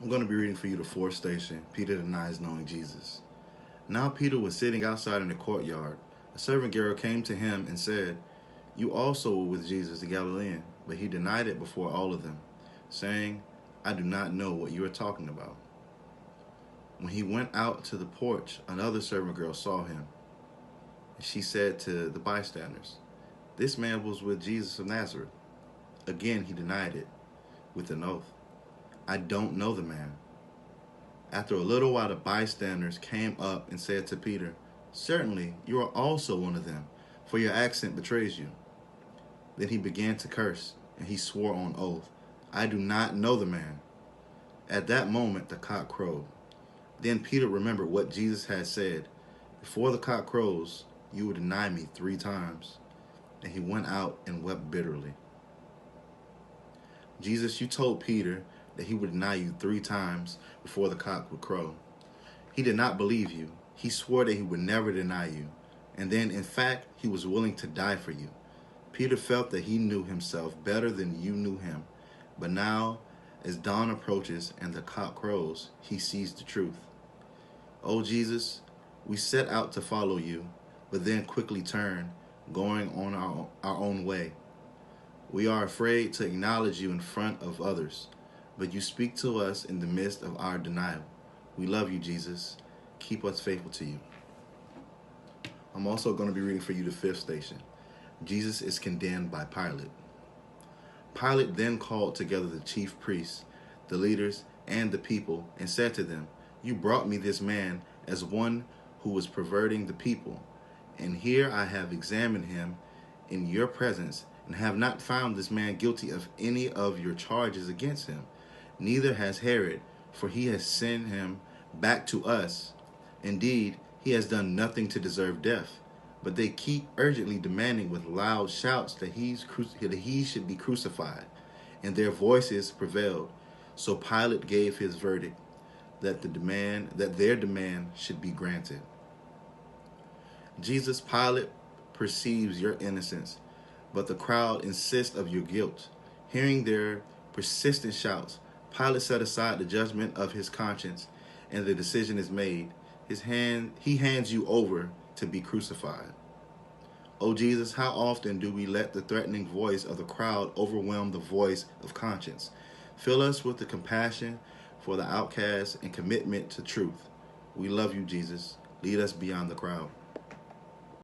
I'm going to be reading for you the fourth station. Peter denies knowing Jesus. Now Peter was sitting outside in the courtyard. A servant girl came to him and said, "You also were with Jesus the Galilean." But he denied it before all of them, saying, "I do not know what you are talking about." When he went out to the porch, another servant girl saw him. And she said to the bystanders, "This man was with Jesus of Nazareth." Again he denied it with an oath, "I don't know the man." After a little while, the bystanders came up and said to Peter, "Certainly, you are also one of them, for your accent betrays you." Then he began to curse, and he swore on oath, "I do not know the man." At that moment, the cock crowed. Then Peter remembered what Jesus had said, "Before the cock crows, you will deny me 3 times." And he went out and wept bitterly. "Jesus, you told Peter that he would deny you 3 times before the cock would crow. He did not believe you. He swore that he would never deny you. And then, in fact, he was willing to die for you." Peter felt that he knew himself better than you knew him. But now, as dawn approaches and the cock crows, he sees the truth. "Oh, Jesus, we set out to follow you, but then quickly turn, going on our own way. We are afraid to acknowledge you in front of others, but you speak to us in the midst of our denial. We love you, Jesus. Keep us faithful to you." I'm also going to be reading for you the fifth station. Jesus is condemned by Pilate. Pilate then called together the chief priests, the leaders, and the people, and said to them, "You brought me this man as one who was perverting the people, and here I have examined him in your presence, and have not found this man guilty of any of your charges against him. Neither has Herod, for he has sent him back to us. Indeed, he has done nothing to deserve death." But they keep urgently demanding with loud shouts that he should be crucified, and their voices prevailed. So Pilate gave his verdict that their demand should be granted. "Jesus, Pilate perceives your innocence, but the crowd insists of your guilt." Hearing their persistent shouts, Pilate set aside the judgment of his conscience, and the decision is made. He hands you over to be crucified. "Oh Jesus, how often do we let the threatening voice of the crowd overwhelm the voice of conscience? Fill us with the compassion for the outcast and commitment to truth. We love you, Jesus. Lead us beyond the crowd."